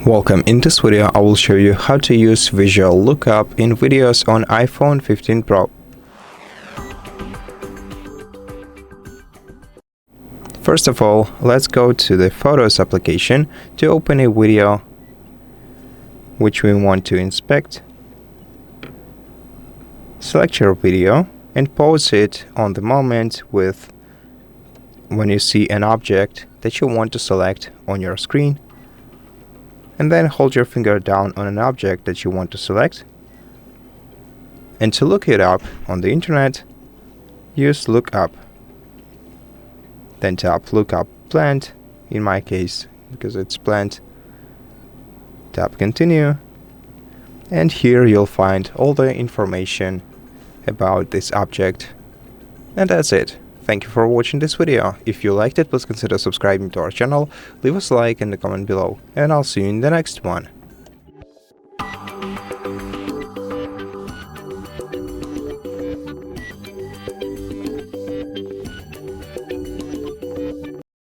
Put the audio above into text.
Welcome. In this video I will show you how to use visual lookup in videos on iPhone 15 Pro. First of all, let's go to the Photos application to open a video which we want to inspect. Select your video and pause it on the moment when you see an object that you want to select on your screen. And then hold your finger down on an object that you want to select. And to look it up on the internet, use lookup. Then tap lookup plant, in my case, because it's plant. Tap continue. And here you'll find all the information about this object. And that's it. Thank you for watching this video. If you liked it, please consider subscribing to our channel, leave us a like and a comment below, and I'll see you in the next one.